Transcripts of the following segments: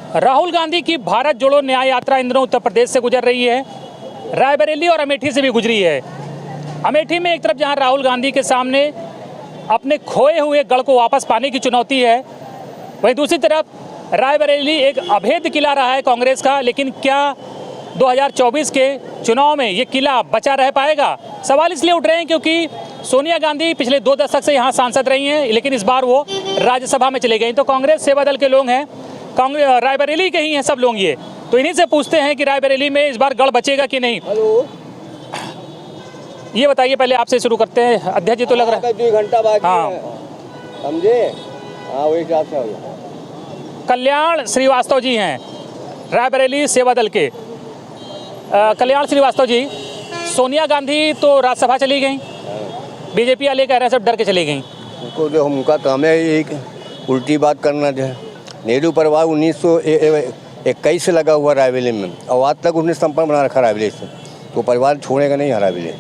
राहुल गांधी की भारत जोड़ो न्याय यात्रा इन दिनों उत्तर प्रदेश से गुजर रही है, रायबरेली और अमेठी से भी गुजरी है। अमेठी में एक तरफ जहां राहुल गांधी के सामने अपने खोए हुए गढ़ को वापस पाने की चुनौती है, वहीं दूसरी तरफ रायबरेली एक अभेद किला रहा है कांग्रेस का। लेकिन क्या 2024 के चुनाव में ये किला बचा रह पाएगा? सवाल इसलिए उठ रहे हैं क्योंकि सोनिया गांधी पिछले 2 दशक से यहाँ सांसद रही हैं, लेकिन इस बार वो राज्यसभा में चले गई। तो कांग्रेस सेवा दल के लोग हैं, कांग्रेस रायबरेली के ही हैं सब लोग ये, तो इन्हीं से पूछते हैं कि रायबरेली में इस बार गढ़ बचेगा कि नहीं। हेलो, ये बताइए, पहले आपसे शुरू करते हैं। अध्यक्ष जी तो लग रहा है 2 घंटा बाकी हाँ। है, समझे? हाँ, वही हिसाब से हो। कल्याण श्रीवास्तव जी हैं रायबरेली सेवा दल के। कल्याण श्रीवास्तव जी, सोनिया गांधी तो राज्यसभा चली गई, बीजेपी वाले कह रहे हैं सब डर के चली गई। उनको जो उनका काम है एक उल्टी बात करना जो है। नेहरू परिवार 1921 से लगा हुआ रायबरेली में, और आज तक उसने संपर्क बना रखा रायबरेली से, तो परिवार छोड़ेगा नहीं रायबरेली।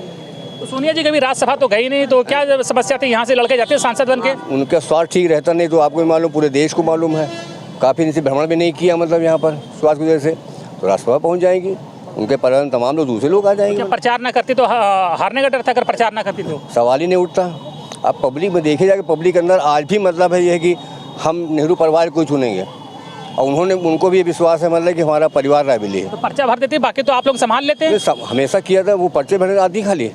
तो सोनिया जी कभी राज्यसभा तो गई नहीं, तो क्या समस्या थी? यहाँ से लड़के जाते सांसद बन के। उनका स्वास्थ्य ठीक रहता नहीं, तो आपको भी मालूम, पूरे देश को मालूम है। काफ़ी दिन से भ्रमण भी नहीं किया, मतलब यहाँ पर स्वास्थ्य की वजह से, तो राज्यसभा पहुँच जाएंगी। उनके परिवार तमाम लोग दूसरे लोग आ जाएंगे। क्या प्रचार ना करती तो हारने का डर था? अगर प्रचार ना करती तो सवाल ही नहीं उठता। अब पब्लिक में देखे जाके, पब्लिक के अंदर आज भी मतलब है ये कि हम नेहरू परिवार को चुनेंगे, और उनको भी ये विश्वास है मतलब कि हमारा परिवार रायबरेली है। तो पर्चा भर देते, बाकी तो आप लोग संभाल लेते हैं। हमेशा किया था, वो पर्चे भरने आती खाली,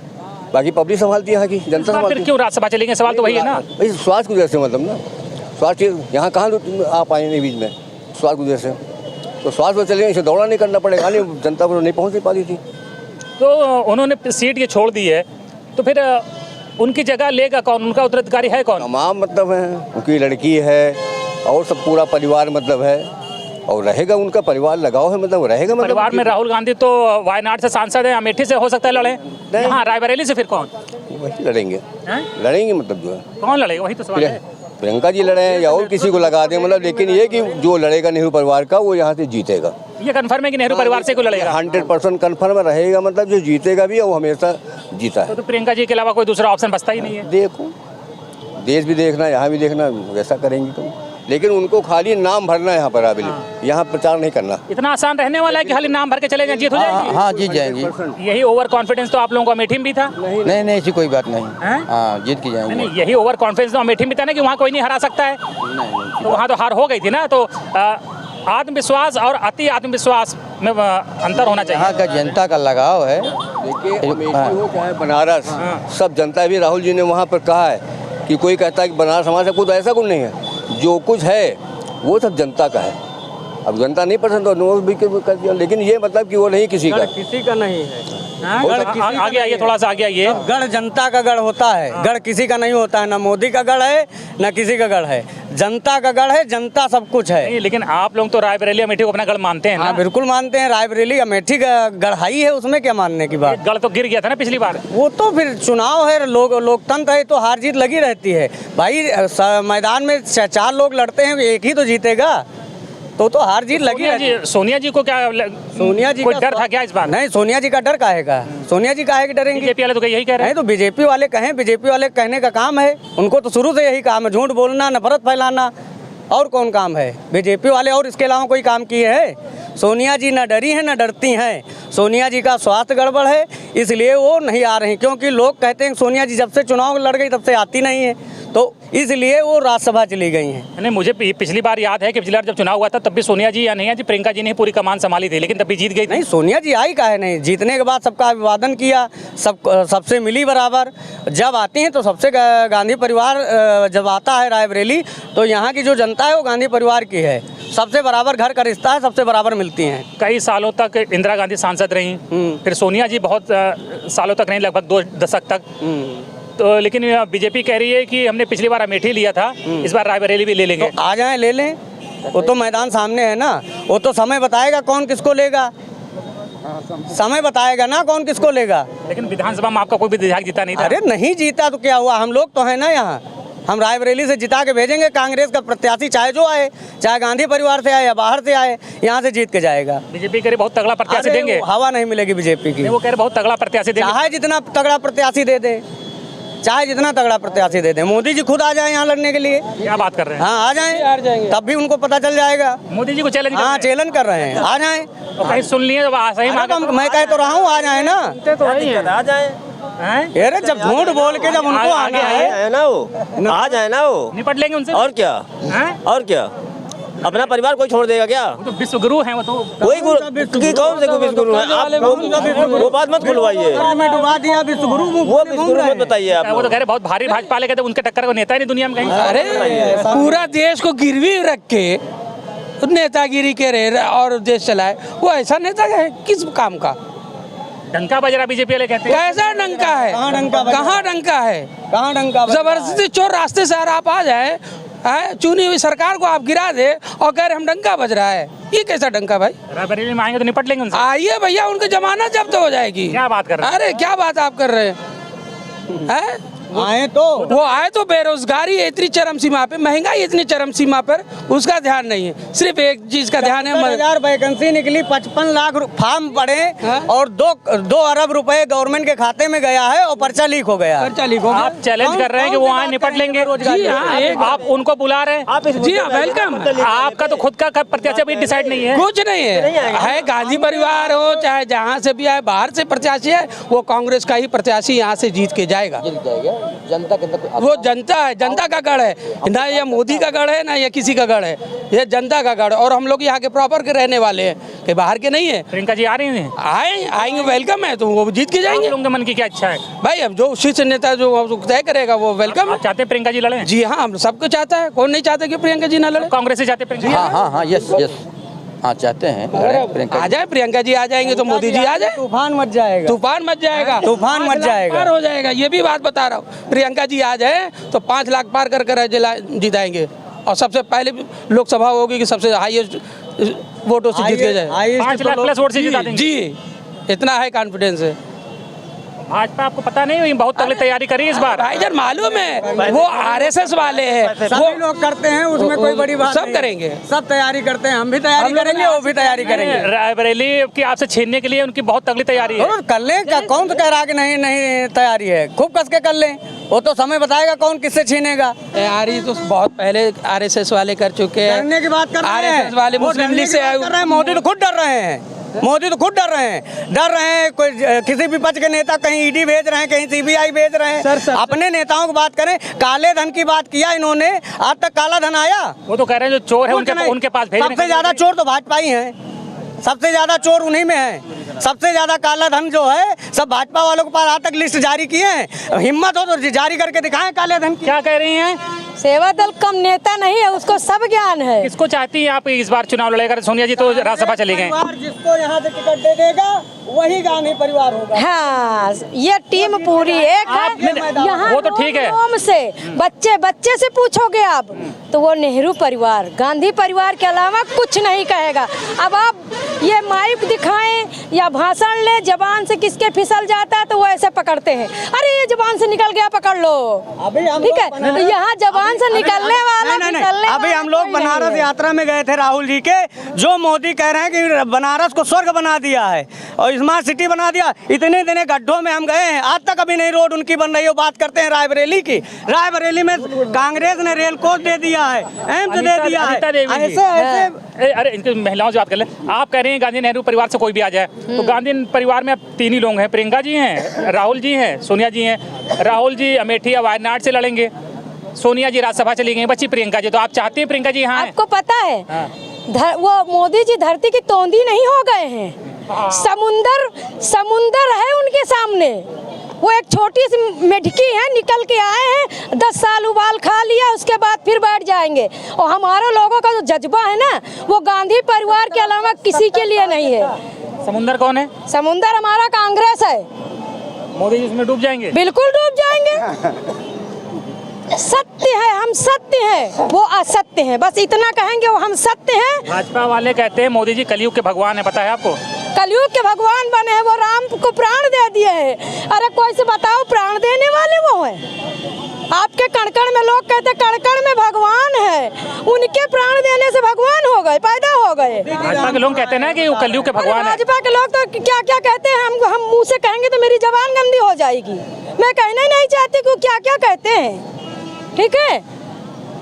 बाकी पब्लिक संभालती है, यहाँ की जनता संभालती है। क्यों राज्यसभा चलेंगे? सवाल तो वही है ना। भाई स्वास्थ्य की वजह से, मतलब ना स्वास्थ्य यहाँ कहाँ आ पाएंगे बीच में, स्वास्थ्य की वजह से। तो स्वास्थ्य में चलेंगे, इसे दौड़ा नहीं करना पड़ेगा, नहीं जनता पर नहीं पहुँच नहीं पाती थी। तो उन्होंने सीट ये छोड़ दी है, तो फिर उनकी जगह लेगा कौन? उनका उत्तराधिकारी है कौन? तमाम मतलब है, उनकी लड़की है और सब पूरा परिवार मतलब है, और रहेगा उनका परिवार लगाव है, मतलब रहेगा। मतलब परिवार में राहुल गांधी तो वायनाड से सांसद है, अमेठी से हो सकता है लड़े, हाँ रायबरेली से फिर कौन? वही लड़ेंगे, लड़ेंगे मतलब जो है कौन लड़ेगा, वही तो सवाल है। प्रियंका जी लड़े हैं या और किसी को लगा दें, मतलब लेकिन ये कि जो लड़ेगा नेहरू परिवार का वो यहाँ से जीतेगा। ये कंफर्म है कि नेहरू परिवार से कोई लड़ेगा? 100% कंफर्म रहेगा, मतलब जो जीतेगा भी है वो हमेशा जीता है। तो प्रियंका जी के अलावा कोई दूसरा ऑप्शन बचता ही नहीं है। देखो, देश भी देखना, यहाँ भी देखना, वैसा करेंगे तुम, लेकिन उनको खाली नाम भरना है यहाँ पर रायबरेली, यहाँ प्रचार नहीं करना। इतना आसान रहने वाला है कि खाली नाम भर के चले जाए, जीत हो जाएगी? हाँ, जीत जाएंगी। यही ओवर कॉन्फिडेंस तो आप लोगों को अमेठी में भी था? नहीं ऐसी कोई बात नहीं। हाँ, जीत की जाएंगे। नहीं, यही ओवर कॉन्फिडेंस तो अमेठी में था ना कि वहाँ कोई नहीं हरा सकता है। तो वहाँ तो हार हो गई थी ना। तो आत्मविश्वास और अति आत्मविश्वास में अंतर होना चाहिए। यहाँ का जनता का लगाव है। देखिए, अमेठी हो चाहे बनारस, सब जनता भी, राहुल जी ने वहाँ पर कहा है कि कोई कहता है कि बनारस हमारे कुछ ऐसा कुछ नहीं है, जो कुछ है वो सब जनता का है। अब जनता नहीं पसंद तो नो भी कर दिया, लेकिन ये मतलब कि वो नहीं किसी का नहीं है। आगे आइए, थोड़ा सा आगे आइए। गढ़ जनता का गढ़ होता है, गढ़ किसी का नहीं होता है। ना मोदी का गढ़ है, ना किसी का गढ़ है, जनता का गढ़ है, जनता सब कुछ है। लेकिन आप लोग तो रायबरेली अमेठी को अपना गढ़ मानते हैं ना? हाँ, बिल्कुल मानते हैं। रायबरेली अमेठी का गढ़ाई है, उसमें क्या मानने की बात। गढ़ तो गिर गया था ना पिछली बार। वो तो फिर चुनाव है, लोकतंत्र है, तो हार जीत लगी रहती है भाई। मैदान में 4 लोग लड़ते हैं, एक ही तो जीतेगा, तो हार जीत लगी है। सोनिया जी को क्या, सोनिया जी कोई डर था क्या इस बार? नहीं, सोनिया जी का डर काहे का? सोनिया जी काहे के डरेंगे? बीजेपी वाले तो यही कह रहे हैं। नहीं, तो बीजेपी वाले कहें, बीजेपी वाले कहने का काम है, उनको तो शुरू से यही काम है, झूठ बोलना, नफरत फैलाना, और कौन काम है बीजेपी वाले? और इसके अलावा कोई काम किए हैं? सोनिया जी ना डरी हैं ना डरती हैं। सोनिया जी का स्वास्थ्य गड़बड़ है, इसलिए वो नहीं आ रही, क्योंकि लोग कहते हैं सोनिया जी जब से चुनाव लड़ गई तब से आती नहीं है, तो इसलिए वो राज्यसभा चली गई हैं। नहीं, मुझे पिछली बार याद है कि पिछली बार जब चुनाव हुआ था तब भी सोनिया जी या नहीं जी, प्रियंका जी ने पूरी कमान संभाली थी, लेकिन तब भी जीत गई। नहीं, सोनिया जी आई काहे नहीं? जीतने के बाद सबका अभिवादन किया, सबसे मिली बराबर। जब आती हैं तो सबसे, गांधी परिवार जब आता है रायबरेली, तो यहाँ की जो जनता है वो गांधी परिवार की है, सबसे बराबर घर का रिश्ता है, सबसे बराबर मिलती हैं। कई सालों तक इंदिरा गांधी सांसद रहीं, फिर सोनिया जी बहुत सालों तक रहीं, लगभग 2 दशक तक। तो लेकिन बीजेपी कह रही है कि हमने पिछली बार अमेठी लिया था, इस बार रायबरेली भी ले लेंगे। तो आ जाएं, ले लें, वो तो मैदान सामने है ना। वो तो समय बताएगा कौन किसको लेगा, समय बताएगा ना कौन किसको लेगा। लेकिन विधानसभा में आपका कोई भी विधायक जीता नहीं था। अरे नहीं जीता तो क्या हुआ, हम लोग तो है ना यहाँ, हम रायबरेली से जिता के भेजेंगे कांग्रेस का प्रत्याशी, चाहे जो आए, चाहे गांधी परिवार से आए या बाहर से आए, यहाँ से जीत के जाएगा। बीजेपी कह रही बहुत तगड़ा प्रत्याशी देंगे। हवा नहीं मिलेगी बीजेपी की। वो कह रहे बहुत तगड़ा प्रत्याशी देंगे। चाहे जितना तगड़ा प्रत्याशी दे दे, चाहे जितना तगड़ा प्रत्याशी दे दें, मोदी जी खुद आ जाए यहाँ लड़ने के लिए। क्या बात कर रहे हैं? हाँ, आ जाएं, तब भी उनको पता चल जाएगा। मोदी जी को चैलेंज हाँ, चैलेंज कर रहे हैं, आ जाएं। तो कहीं सुन लिए तो सही मैं कह तो रहा हूँ, आ जाए ना, आ जाए अरे जब झूठ बोल के जब उनको आगे है ना, वो आ जाए ना, वो निपट लेंगे उनसे। और क्या, और क्या, अपना परिवार कोई छोड़ देगा क्या? वो तो विश्व गुरु हैं, वो तो कोई गुरु कौन से विश्व गुरु है? आप वो बात मत खुलवाइए, डुबा दिया विश्व गुरु, वो विश्व गुरु मत बताइए आप। वो तो कह रहे बहुत भारी भाजपा वाले कहते उनके टक्कर को नेता ही नहीं दुनिया में कहीं। अरे पूरा देश को गिरवी रख के नेतागिरी के रहे और देश चलाए, वो ऐसा नेता है किस काम का? डंका बज रहा बीजेपी वाले कहते हैं। कैसा डंका है? कहाँ डंका बज रहा? कहाँ डंका है? कहाँ डंका? जबरदस्ती चोर रास्ते से आप आ जाए, चुनी हुई सरकार को आप गिरा दे और कह रहे हम डंका बज रहा है, ये कैसा डंका भाई? रायबरेली में आएंगे तो निपट लेंगे उनसे। आइए भैया, उनकी जमानत जब्त हो जाएगी। क्या बात कर रहे हैं? अरे क्या बात आप कर रहे हैं? आए तो वो आए तो बेरोजगारी इतनी चरम सीमा पे, महंगाई इतनी चरम सीमा पर, उसका ध्यान नहीं है। सिर्फ एक चीज का ध्यान है, 10,000 वैकेंसी निकली, 55 लाख फॉर्म पड़े और 2 अरब रुपए गवर्नमेंट के खाते में गया है और पर्चा लीक हो गया। पर्चा लीक हो गया। आप चैलेंज कर रहे हैं कि वो आए निपट लेंगे? जी हाँ, आप उनको बुला रहे हैं? जी हाँ, वेलकम। आपका तो खुद का प्रत्याशी अभी डिसाइड नहीं है? कुछ नहीं है गांधी परिवार हो चाहे जहाँ से भी आए, बाहर से प्रत्याशी है, वो कांग्रेस का ही प्रत्याशी यहाँ से जीत के जाएगा। जनता के वो जनता है, जनता का गढ़ है ना, ये मोदी का गढ़ है ना ये किसी का गढ़ है, ये जनता का गढ़। और हम लोग यहाँ के प्रॉपर के रहने वाले हैं, कि बाहर के नहीं है। प्रियंका जी आ रही हैं? आएंगे, वेलकम है, तो वो जीत के जाएंगे। लोगों के मन की क्या इच्छा है भाई हम जो शीर्ष नेता जो तय करेगा वो वेलकम है। आप चाहते हैं प्रियंका जी लड़े? जी हाँ, हम सबको चाहता है, कौन नहीं चाहता कि प्रियंका जी ना लड़े? कांग्रेस से चाहते प्रियंका? हाँ हाँ यस हाँ चाहते हैं। आ जाए प्रियंका जी, आ जाएंगे तो मोदी जी आ जाए, तूफान मच जाएगा, तूफान मच जाएगा, तूफान मच जाएगा, पार हो जाएगा। ये भी बात बता रहा हूँ, प्रियंका जी आ जाए तो 5 लाख पार कर जिताएंगे। और सबसे पहले लोकसभा होगी कि सबसे हाईएस्ट वोटों से जीत के जाए। 5 लाख प्लस वोट से जिता देंगे? जी, इतना है कॉन्फिडेंस है। भाजपा आपको पता नहीं हुई, बहुत तगड़ी तैयारी करी इस बार। भाईजान मालूम है, वो आरएसएस वाले हैं, सभी लोग करते हैं, उसमें कोई बड़ी बात सब नहीं। करेंगे, सब तैयारी करते हैं, हम भी तैयारी करेंगे, वो भी तैयारी करेंगे। रायबरेली की आपसे छीनने के लिए उनकी बहुत तगड़ी तैयारी है। और कर लें, कौन तो कह रहा कि नहीं तैयारी है, खूब कस के कर लें, वो तो समय बताएगा कौन किससे छीनेगा। तैयारी तो बहुत पहले आरएसएस वाले कर चुके हैं। डरने की बात कर रहे हैं, आरएसएस वाले मुस्लिम लीग से आए हुए। मोदी तो खुद डर रहे हैं, मोदी तो खुद डर रहे हैं। कोई किसी विपक्ष के नेता कहीं ईडी भेज रहे हैं, कहीं सीबीआई भेज रहे हैं। अपने नेताओं की बात करें, काले धन की बात किया इन्होंने, आज तक काला धन आया? वो तो कह रहे हैं जो चोर है उनके पास भेज। सबसे ज्यादा चोर तो भाजपा ही है, सबसे ज्यादा चोर उन्हीं में है, सबसे ज्यादा काला धन जो है सब भाजपा वालों के पास आज तक लिस्ट जारी किए हैं। हिम्मत हो तो जारी करके दिखाएं काले धन की। क्या कह रही हैं? सेवा दल कम नेता नहीं है, उसको सब ज्ञान है। किसको चाहती हैं आप इस बार चुनाव लड़ेगा? सोनिया जी तो राज्यसभा चली गए। जिसको यहाँ से टिकट दे देगा वही गांधी परिवार होगा। हाँ, ये टीम पूरी एक है। यहाँ वो तो ठीक है। रोम से बच्चे से पूछोगे आप तो वो नेहरू परिवार, गांधी परिवार के अलावा कुछ नहीं कहेगा। अब आप ये माइक दिखाएं या भाषण ले, जबान से किसके फिसल जाता है तो वो ऐसे पकड़ते हैं, अरे ये जबान से निकल गया पकड़ लो। ठीक है, यहाँ जबान से निकलने वाला नहीं। अभी हम लोग बनारस यात्रा में गए थे राहुल जी के, जो मोदी कह रहे हैं कि बनारस को स्वर्ग बना दिया है और स्मार्ट सिटी बना दिया। इतने दिन गड्ढों में हम गए हैं, आज तक अभी नहीं रोड उनकी बन रही है। बात करते हैं रायबरेली की, रायबरेली में कांग्रेस ने रेल कोच दे दिया है, एम्स दे दिया है। ऐसे अरे इनकी महिलाओं से बात कर ले। आप कह रहे हैं गांधी नेहरू परिवार से कोई भी आ जाए, तो गांधी परिवार में अब 3 ही लोग हैं, प्रियंका जी हैं, राहुल जी हैं, सोनिया जी हैं। राहुल जी अमेठी या वायनाड से लड़ेंगे, सोनिया जी राज्यसभा चली गई, बची प्रियंका जी। तो आप चाहते हैं प्रियंका जी यहाँ आएं? आपको पता है वो मोदी जी धरती की तोंदी नहीं हो गए हैं, समुंदर है उनके सामने। वो एक छोटी सी मेढकी है, निकल के आए हैं, 10 साल उबाल खा लिया, उसके बाद फिर बैठ जाएंगे। और हमारे लोगों का जो जज्बा है ना, वो गांधी परिवार के अलावा किसी के लिए नहीं है। समुंदर कौन है? समुंदर हमारा कांग्रेस है। मोदी जी उसमें डूब जाएंगे? बिल्कुल डूब जाएंगे। सत्य है, हम सत्य हैं, वो असत्य हैं, बस इतना कहेंगे, वो हम सत्य हैं। भाजपा वाले कहते हैं मोदी जी कलयुग के भगवान है, पता है आपको? कलयुग के भगवान बने हैं, वो राम को प्राण दे दिए हैं। अरे कोई से बताओ, प्राण देने वाले वो हैं। आपके कणकण में लोग कहते कणकण में भगवान है, उनके प्राण देने से भगवान हो गए, पैदा हो गए। भाजपा के लोग कहते हैं ना कि वो कलयुग के भगवान है। भाजपा के लोग तो क्या क्या कहते हैं, हम मुंह से कहेंगे तो मेरी जबान गंदी हो जाएगी। मैं कहना ही नहीं चाहती कि वो क्या क्या कहते हैं। ठीक है,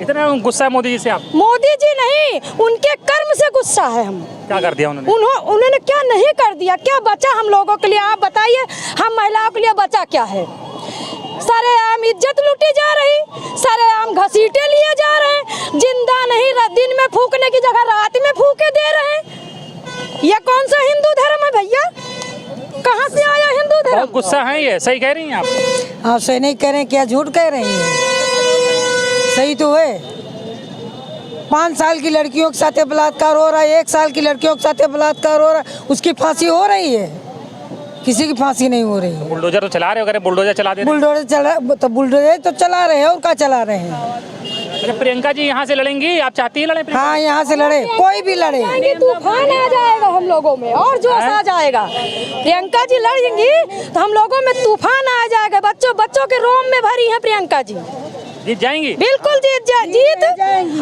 इतना गुस्सा है मोदी जी से आप? मोदी जी नहीं, उनके कर्म से गुस्सा है हम। क्या कर दिया उन्होंने? उन्होंने क्या नहीं कर दिया, क्या बचा हम लोगों के लिए? आप बताइए, हम महिलाओं के लिए बचा क्या है? सारे आम इज्जत लूटी जा रही, सारे आम घसीटे लिए जा रहे हैं, जिंदा नहीं दिन में फूकने की जगह रात में फूके दे रहे हैं। ये कौन सा हिंदू धर्म है भैया? कहाँ से आया हिंदू धर्म? बहुत गुस्सा है ये, सही कह रही हैं आप? आप सही नहीं कह रहे हैं, क्या झूठ कह रही हैं? सही तो है। 5 साल की लड़कियों के साथ बलात्कार हो रहा है, 1 साल की लड़कियों के साथ बलात्कार हो रहा है, उसकी फांसी हो रही है, किसी की फांसी नहीं हो रही है। बुलडोजर तो चला रहे हो, बुलडोजर चला दे रहे हैं। बुलडोजर तो चला रहे हैं, और क्या चला रहे हैं? अच्छा, प्रियंका जी यहाँ से लड़ेंगी, आप चाहती हैं लड़े? हाँ, यहाँ से लड़े, कोई भी लड़े। तूफान आ जाएगा हम लोगों में, और जोश आ जाएगा। प्रियंका जी लड़ेंगी तो हम लोगों में तूफान आ जाएगा। बच्चों के रोम में भरी है प्रियंका जी। जीत जाएंगी? बिल्कुल जीत।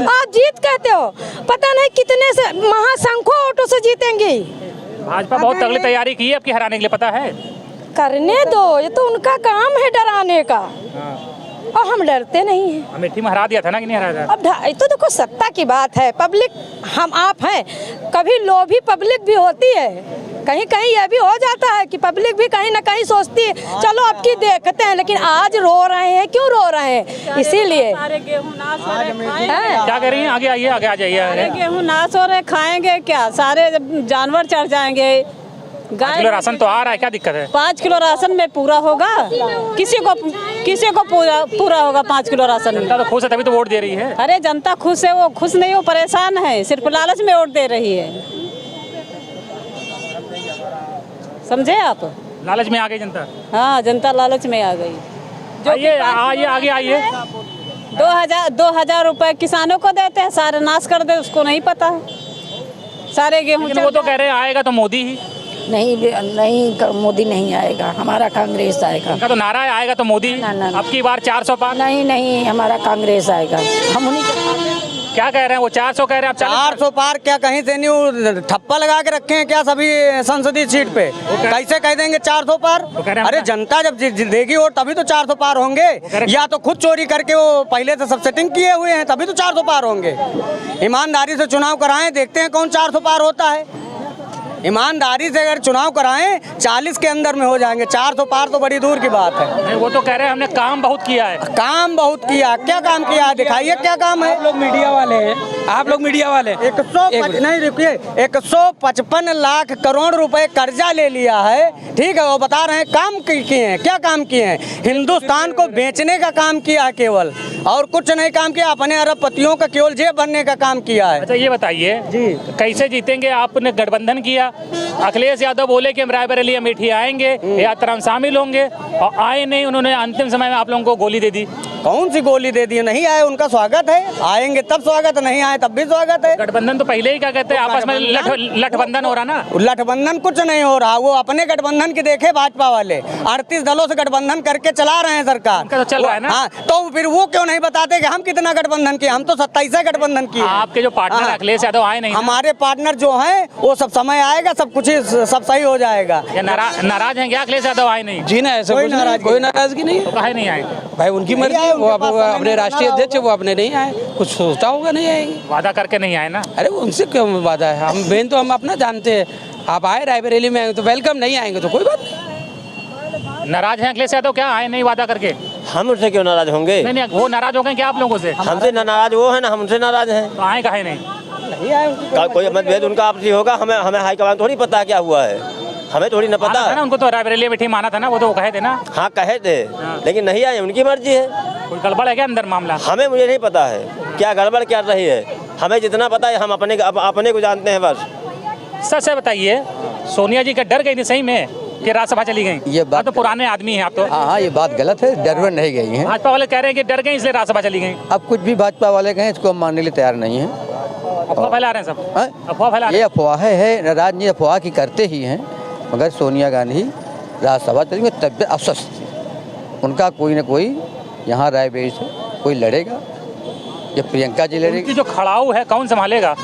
आप जीत कहते हो, पता नहीं कितने से महासंख्यों वोटों से जीतेंगी। भाजपा बहुत तगड़ी तैयारी की है आपकी हराने के लिए, पता है? करने दो, ये तो उनका काम है डराने का, और हम डरते नहीं हैं। अमेठी में हरा दिया था ना कि नहीं हराया था? अब तो देखो, सत्ता की बात है, पब्लिक हम आप हैं, कभी लोभी पब्लिक भी होती है, कहीं कहीं यह भी हो जाता है कि पब्लिक भी कहीं ना कहीं सोचती है चलो अब की देखते हैं, लेकिन आज रो रहे हैं, क्यों रो रहे हैं? इसीलिए क्या कह रही हैं? आगे आइए, आगे आ जाइए। गेहूँ नाश हो रहे, खाएंगे क्या? सारे जानवर चढ़ जाएंगे। 5 किलो राशन तो आ रहा है, क्या दिक्कत है? 5 किलो राशन में पूरा होगा? किसी को पूरा होगा 5 किलो राशन में? जनता तो खुश है, तभी तो वोट दे रही है। अरे जनता खुश है, वो खुश नहीं, वो परेशान है, सिर्फ लालच में वोट दे रही है। समझे आप? लालच में आ गई जनता। हाँ, जनता लालच में आ गई। आइए आगे आइए। 2000 रुपए किसानों को देते हैं, सारे नाश कर दे, उसको नहीं पता है। सारे गेहूँ वो तो कह रहे हैं आएगा तो मोदी ही। नहीं, मोदी नहीं आएगा, हमारा कांग्रेस आएगा। उनका तो नारा है आएगा तो मोदी। अब की बार 400 पार। नहीं, हमारा कांग्रेस आएगा, हम उन्हीं के। क्या कह रहे हैं वो? 400 कह रहे हैं, आप 400 पार क्या? कहीं से नहीं ठप्पा लगा के रखे हैं क्या सभी संसदीय सीट पे? कैसे कह देंगे 400 पार? अरे जनता जब देगी वोट तभी तो 400 पार होंगे, या तो खुद चोरी करके वो पहले से सब सेटिंग किए हुए हैं, तभी तो 400 पार होंगे। ईमानदारी से चुनाव कराएं, देखते हैं कौन 400 पार होता है। ईमानदारी से अगर चुनाव कराएं 40 के अंदर में हो जाएंगे, 400 पार तो बड़ी दूर की बात है। वो तो कह रहे हैं हमने काम बहुत किया है। काम बहुत किया, क्या काम किया है? दिखाइए क्या काम है। आप लोग मीडिया वाले हैं, आप लोग मीडिया वाले। 155 लाख करोड़ रुपए कर्जा ले लिया है, ठीक है? वो बता रहे हैं काम किए हैं, क्या काम किए हैं? हिंदुस्तान को बेचने का काम किया है केवल, और कुछ नहीं काम किया। अपने अरबपतियों का केवल जेब भरने का काम किया है। अच्छा ये बताइए जी, कैसे जीतेंगे? आपने गठबंधन किया, अखिलेश यादव बोले कि हम रायबरेली अमेठी आएंगे, यात्रा में शामिल होंगे, और आए नहीं। उन्होंने अंतिम समय में आप लोगों को गोली दे दी। कौन सी गोली दे दी? नहीं आए, उनका स्वागत है, आएंगे तब स्वागत, नहीं आए तब भी स्वागत है। गठबंधन तो पहले ही क्या कहते हैं, आपस में लठबंधन हो रहा ना? लठबंधन कुछ नहीं हो रहा, वो अपने गठबंधन की देखे भाजपा वाले 38 दलों से गठबंधन करके चला रहे हैं सरकार। तो चल रहा है ना? हाँ, तो फिर वो क्यों नहीं बताते कि हम कितना गठबंधन किए? हम तो 27 गठबंधन किए। आपके जो पार्टनर अखिलेश यादव आए नहीं? हमारे पार्टनर जो हैं वो सब समय आएगा, सब कुछ सब सही हो जाएगा। नाराज हैं क्या अखिलेश यादव आए नहीं? जी ना, ऐसा कोई नाराजगी नहीं। तो काहे नहीं आए? भाई उनकी मर्जी, वो अपने राष्ट्रीय अध्यक्ष, वो अपने नहीं आए, कुछ सोचता होगा नहीं आएंगे। वादा करके नहीं आए ना? अरे उनसे क्यों वादा है? हम बेन तो हम अपना जानते हैं। आप आए रायबरेली में तो वेलकम, नहीं आएंगे तो कोई बात नहीं। नाराज हैं अखिलेश यादव क्या आए नहीं वादा करके? हम उनसे क्यों नाराज होंगे? नहीं, वो नाराज हो गए क्या आप लोगों से? हमसे नाराज वो है ना, हमसे नाराज हैं। तो आए काहे नहीं? कोई मतभेद उनका आपसी होगा, हमें हाईकमान थोड़ी पता क्या हुआ है, हमें थोड़ी न पता है ना। उनको तो रायबरेली अमेठी माना था ना, वो तो कहे थे ना? हाँ कहे थे, लेकिन नहीं आए, उनकी मर्जी है। कोई गड़बड़ है क्या अंदर मामला? मुझे नहीं पता है क्या गड़बड़ क्या रही है, हमें जितना पता है हम अपने को जानते हैं बस। सच से बताइए, सोनिया जी का डर गई थी सही में कि राज्यसभा चली गई? ये बात तो पुराने आदमी हैं आप तो। हाँ, ये बात गलत है, डर नहीं गई हैं। भाजपा वाले कह रहे हैं कि डर गई इसलिए राज्यसभा चली गई। अब कुछ भी भाजपा वाले कहें, इसको हम मानने के लिए तैयार नहीं हैं। अफवाह फैला रहे हैं सब, अफवाह फैला रहे हैं। ये अफवाहें है, राजनीति अफवाह की करते ही हैं, मगर सोनिया गांधी राज्यसभा चलेंगे तब अफसोस उनका कोई न कोई यहाँ रायबरेली से कोई लड़ेगा, या प्रियंका जी लड़ेगी। उनकी जो खड़ाऊ है कौन संभालेगा?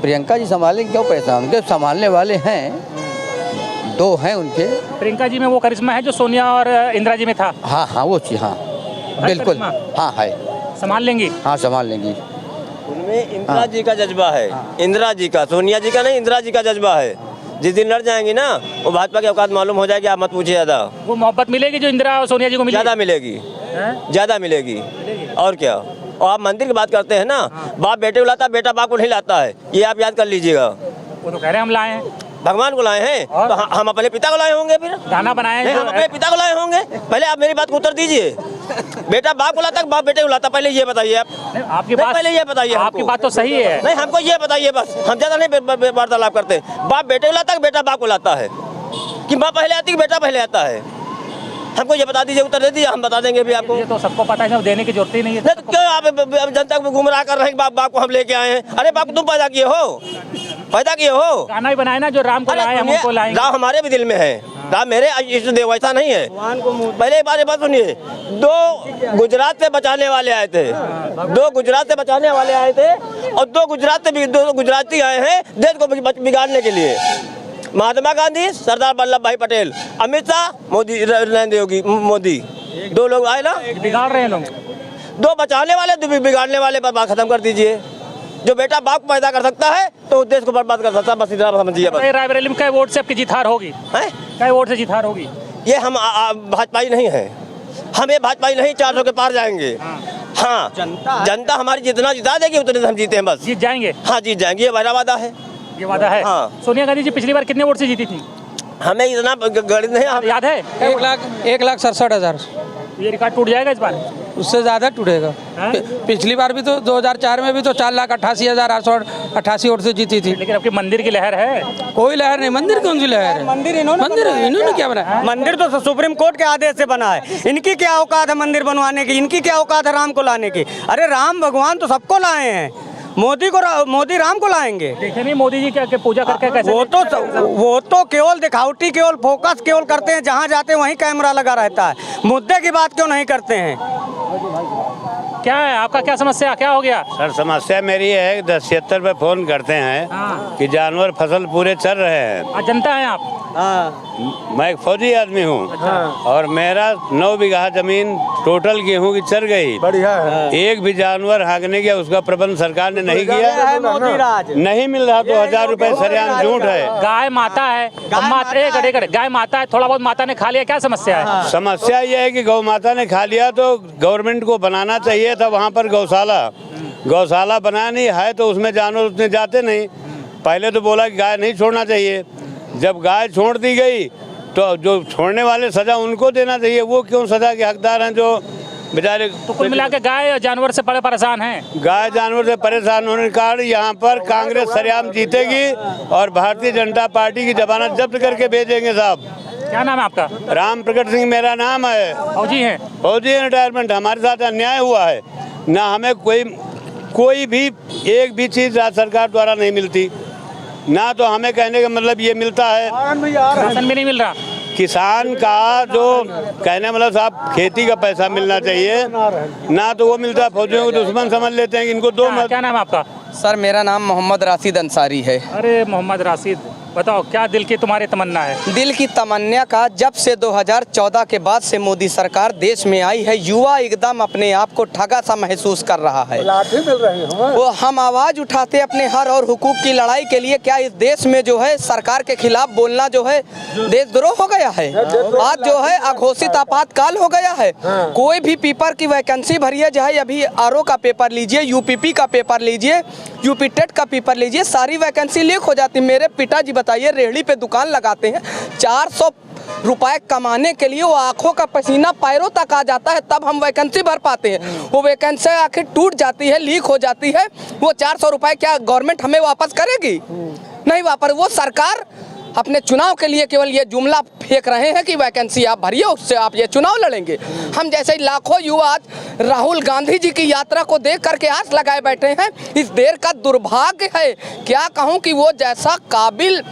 प्रियंका जी संभालेंगे, क्यों परेशान? उनके संभालने वाले हैं दो हैं उनके। प्रियंका जी में वो करिश्मा है जो सोनिया और इंदिरा जी में था। हाँ हाँ वो चीज़, हाँ बिल्कुल, हाँ है, संभाल लेंगी। हाँ संभाल लेंगी। उनमें इंदिरा जी का जज्बा है, इंदिरा जी का, सोनिया जी का नहीं, इंदिरा जी का जज्बा है। जिस दिन लड़ जाएंगी ना, वो भाजपा की औकात मालूम हो जाएगी। आप मत पूछिए ज़्यादा। वो मोहब्बत मिलेगी जो इंदिरा और सोनिया जी को मिली, ज़्यादा मिलेगी, ज़्यादा मिलेगी। और क्या। और आप मंदिर की बात करते हैं ना, बाप बेटे को लाता है, बेटा बाप को नहीं लाता है, ये आप याद कर लीजिएगा। वो तो कह रहे हैं हम लाए हैं, भगवान को लाए हैं, तो हम अपने पिता को लाए होंगे। फिर गाना बनाए नहीं, हम अपने पिता को लाए होंगे। पहले आप मेरी बात को उत्तर दीजिए। बेटा बाप को लाता, बाप बेटे को लाता, पहले ये बताइए आप। आपकी बात, पहले ये बताइए, आपकी बात तो सही है। नहीं, हमको ये बताइए बस, हम ज्यादा नहीं वार्तालाप करते। बाप बेटे को लाता है, बेटा बाप को लाता है, कि बाप पहले आती है, बेटा पहले आता है? हमको ये बता दीजिए, उत्तर दे दीजिए, हम बता देंगे भी आपको। ये तो सबको पता है, देने की जरूरत ही नहीं है। नहीं तो क्यों आप जनता को गुमराह कर रहे हैं? बाप को हम लेके आए हैं। अरे बाप तुम पैदा किए हो, पैदा किए हो। गाना भी बनाए ना, जो राम को लाए हम उनको लाएंगे। राम हमारे भी दिल में है, राम मेरे इष्ट देव, ऐसा नहीं है। पहले एक बात सुनिए, 2 गुजरात से बचाने वाले आए थे, 2 गुजरात से बचाने वाले आए थे, और 2 गुजरात से 2 गुजराती आए हैं देश को बिगाड़ने के लिए। महात्मा गांधी, सरदार वल्लभ भाई पटेल, अमित शाह, मोदी, नरेंद्र योगी मोदी, 2 लोग आए ना, बिगाड़ रहे हैं लोग। 2 बचाने वाले, 2 बिगाड़ने वाले पर बात खत्म कर दीजिए। जो बेटा बाप को पैदा कर सकता है तो देश को बर्बाद कर सकता है, बस इतना समझिए। बस रायबरेली में कई वोट से आपकी जीत हार होगी, कई वोट से जीत हार होगी। ये हम भाजपाई नहीं है, हम ये भाजपाई नहीं, 400 के पार जाएंगे। हाँ, जनता हमारी जितना जिता देगी उतने से हम जीते हैं, बस जीत जाएंगे। हाँ जीत जाएंगे, ये मेरा वादा है। ये वादा है। हाँ। सोनिया गांधी जी पिछली बार कितने वोट से जीती थी? हमें इतना गणित नहीं, हम याद है? 1,67,000। ये रिकॉर्ड टूट जाएगा इस बार? उससे ज़्यादा टूटेगा। पिछली बार भी तो 2004 में भी तो 4,88,888 वोट से जीती थी। लेकिन आपके मंदिर की लहर है। कोई लहर नहीं, मंदिर कौन सी लहर है? मंदिर इन्होंने क्या बनाया? मंदिर तो सुप्रीम कोर्ट के आदेश से बना है। इनकी क्या औकात है मंदिर बनवाने की? इनकी क्या औकात है राम को लाने की? अरे राम भगवान तो सबको लाए हैं, मोदी राम को लाएंगे। देखे नहीं मोदी जी क्या पूजा करके कैसे? वो तो केवल दिखावटी, केवल फोकस केवल करते हैं, जहाँ जाते हैं वहीं कैमरा लगा रहता है। मुद्दे की बात क्यों नहीं करते हैं? क्या है आपका, क्या समस्या, क्या हो गया? सर समस्या मेरी है, 1076 पे फोन करते हैं कि जानवर फसल पूरे चर रहे हैं। जनता है आप? मैं एक फौजी आदमी हूँ और मेरा 9 बीघा जमीन टोटल गेहूं की चर गई। बढ़िया है। एक भी जानवर हाँकने गया, उसका प्रबंध सरकार ने नहीं किया। नहीं मिल रहा तो 1000 रुपए सरेआम झूठ है। गाय माता है, गाय माता है, थोड़ा बहुत माता ने खा लिया, क्या समस्या है? समस्या यह है कि गौ माता ने खा लिया तो गवर्नमेंट को बनाना चाहिए था वहाँ पर गौशाला बनाया नहीं है, तो उसमें जानवर उतने जाते नहीं। पहले तो बोला कि गाय नहीं छोड़ना चाहिए, जब गाय छोड़ दी गई तो जो छोड़ने वाले सजा उनको देना चाहिए, वो क्यों सजा के हकदार हैं जो बेचारे? तो कुल मिला के गाय जानवर से बड़े परेशान हैं। गाय जानवर से परेशान होने के कारण यहाँ पर कांग्रेस सरेआम जीतेगी और भारतीय जनता पार्टी की जमानत जब्त करके भेजेंगे। साहब क्या नाम है आपका? राम प्रकट सिंह मेरा नाम है। फौजी हैं? फौजी रिटायरमेंट। हमारे साथ अन्याय हुआ है ना, हमें कोई भी एक भी चीज़ राज्य सरकार द्वारा नहीं मिलती ना, तो हमें कहने का मतलब ये मिलता है राशन भी नहीं मिल रहा। किसान का जो कहने मतलब साहब खेती का पैसा मिलना चाहिए ना, तो वो मिलता है। फौजियों को दुश्मन समझ लेते हैं कि इनको दो। क्या नाम है आपका? सर मेरा नाम मोहम्मद राशिद अंसारी है। अरे मोहम्मद राशिद, बताओ क्या दिल की तुम्हारी तमन्ना है? दिल की तमन्ना का, जब से 2014 के बाद से मोदी सरकार देश में आई है, युवा एकदम अपने आप को ठगा सा महसूस कर रहा है। लाठी मिल रही है। वो हम आवाज़ उठाते अपने हर और हुकूक की लड़ाई के लिए, क्या इस देश में जो है सरकार के खिलाफ बोलना जो है देशद्रोह हो गया है? आज जो है अघोषित आपातकाल हो गया है। कोई भी पेपर की वैकेंसी भरिए, चाहे अभी RO का पेपर लीजिए, UPP का पेपर लीजिए, UP टेट का पेपर लीजिए, सारी वैकेंसी लीक हो जाती है। मेरे पिताजी बताइए, रेहड़ी पे दुकान लगाते हैं, 400 रुपए कमाने के लिए वो आंखों का पसीना पैरों तक आ जाता है, तब हम वैकेंसी भर पाते हैं। वो वैकेंसी आखिर टूट जाती है, लीक हो जाती है। वो 400 रुपए क्या गवर्नमेंट हमें वापस करेगी? नहीं वापस। वो सरकार अपने चुनाव के लिए केवल ये जुमला फेंक रहे हैं कि वैकेंसी आप भरिए, उससे आप ये चुनाव लड़ेंगे। हम जैसे लाखों युवा आज राहुल गांधी जी की यात्रा को देख करके आस लगाए बैठे हैं। इस देर का दुर्भाग्य है, क्या कहूँ कि वो जैसा काबिल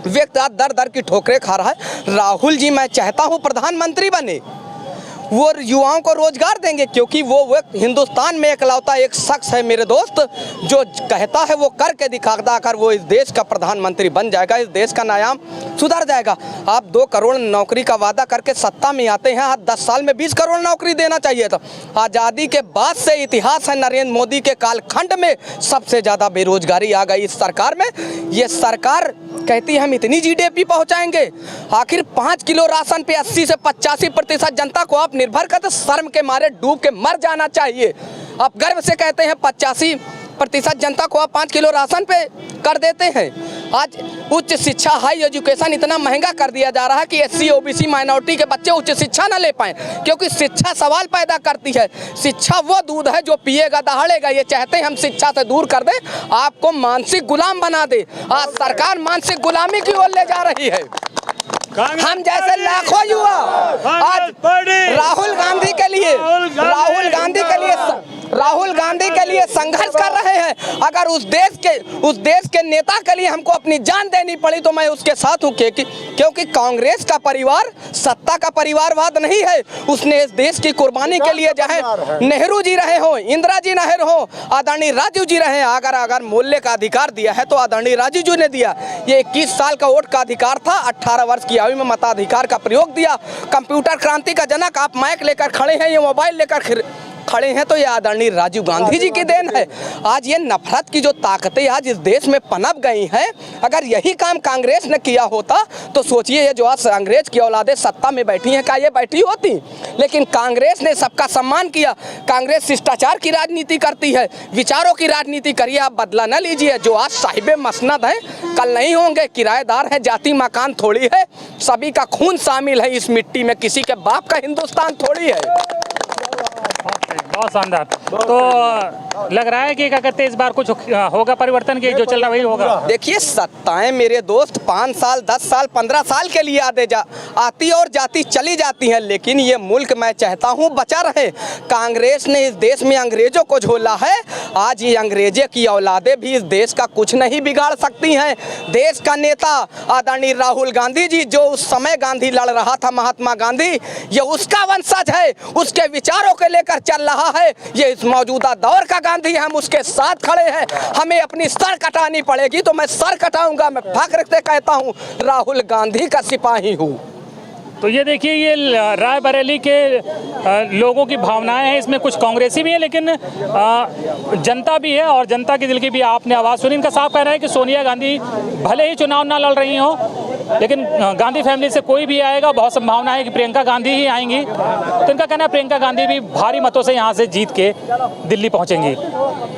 व्यक्ति दर दर की ठोकरें खा रहा है। राहुल जी मैं चाहता हूँ प्रधानमंत्री बने, वो युवाओं को रोजगार देंगे, क्योंकि वो हिंदुस्तान में एकलौता एक शख्स है मेरे दोस्त जो कहता है वो करके दिखाता, अगर वो इस देश का प्रधानमंत्री बन जाएगा, इस देश का नायाम सुधर जाएगा। आप 2 करोड़ नौकरी का वादा करके सत्ता में आते हैं, आज 10 साल में 20 करोड़ नौकरी देना चाहिए था। आज़ादी के बाद से इतिहास है, नरेंद्र मोदी के कालखंड में सबसे ज़्यादा बेरोजगारी आ गई इस सरकार में। ये सरकार कहती है हम इतनी जीडीपी पहुंचाएंगे, आखिर 5 किलो राशन पे 80 से 85% जनता को आप निर्भर करते, शर्म के मारे डूब के मर जाना चाहिए। आप गर्व से कहते हैं 85% जनता को आप 5 किलो राशन पे कर देते हैं। आज उच्च शिक्षा, हाई एजुकेशन इतना महंगा कर दिया जा रहा है कि SC OBC माइनॉरिटी के बच्चे उच्च शिक्षा ना ले पाएँ, क्योंकि शिक्षा सवाल पैदा करती है। शिक्षा वो दूध है जो पिएगा दहाड़ेगा। ये चाहते हैं हम शिक्षा से दूर कर दें, आपको मानसिक गुलाम बना दे। आज सरकार मानसिक गुलामी की ओर ले जा रही है। हम जैसे लाखों युवा आज राहुल गांधी के लिए संघर्ष कर रहे हैं। अगर उस देश के नेता के लिए हमको अपनी जान देनी पड़ी तो मैं उसके साथ हूँ, क्योंकि कांग्रेस का परिवार सत्ता का परिवारवाद नहीं है। उसने इस देश की कुर्बानी के लिए चाहे नेहरू जी रहे हो, इंदिरा जी रहे हो, आदरणीय राजीव जी रहे, अगर मूल्य का अधिकार दिया है तो आदरणीय राजीव जी ने दिया। ये 21 साल का वोट का अधिकार था, 18 वर्ष की आयु में मताधिकार का प्रयोग दिया। कंप्यूटर क्रांति का जनक आप माइक लेकर खड़े हैं, ये मोबाइल लेकर खड़े हैं, तो ये आदरणीय राजीव गांधी जी की देन है। आज ये नफरत की जो ताकतें आज इस देश में पनप गई हैं, अगर यही काम कांग्रेस ने किया होता तो सोचिए ये जो आज अंग्रेज की औलादें सत्ता में बैठी हैं, क्या ये बैठी होती? लेकिन कांग्रेस ने सबका सम्मान किया। कांग्रेस शिष्टाचार की राजनीति करती है, विचारों की राजनीति करिए, आप बदला न लीजिए। जो आज साहिबे मसनद हैं कल नहीं होंगे, किराएदार हैं, जाति मकान थोड़ी है, सभी का खून शामिल है इस मिट्टी में, किसी के बाप का हिंदुस्तान थोड़ी है। बहुत शानदार। तो लग रहा है कि क्या कहते हैं इस बार कुछ होगा परिवर्तन, की जो चल रहा वही होगा? देखिए सत्ताएं मेरे दोस्त 5 साल 10 साल 15 साल के लिए आती और जाती चली जाती हैं, लेकिन ये मुल्क मैं चाहता हूँ बचा रहे। कांग्रेस ने इस देश में अंग्रेजों को झोला है, आज ये अंग्रेजे की औलादें भी इस देश का कुछ नहीं बिगाड़ सकती हैं। देश का नेता आदरणीय राहुल गांधी जी, जो उस समय गांधी लड़ रहा था, महात्मा गांधी, ये उसका वंशज है, उसके विचारों के लेकर चल रहा है। ये इस मौजूदा दौर का गांधी है, हम उसके साथ खड़े हैं। हमें अपनी सर कटानी पड़ेगी तो मैं सर कटाऊंगा। मैं फख्र से कहता हूं राहुल गांधी का सिपाही हूं। तो ये देखिए, ये रायबरेली के लोगों की भावनाएं हैं, इसमें कुछ कांग्रेसी भी है लेकिन जनता भी है, और जनता के दिल की भी आपने आवाज़ सुनी। इनका साफ कहना है कि सोनिया गांधी भले ही चुनाव ना लड़ रही हो, लेकिन गांधी फैमिली से कोई भी आएगा, बहुत संभावना है कि प्रियंका गांधी ही आएंगी। तो इनका कहना है प्रियंका गांधी भी भारी मतों से यहाँ से जीत के दिल्ली पहुँचेंगी।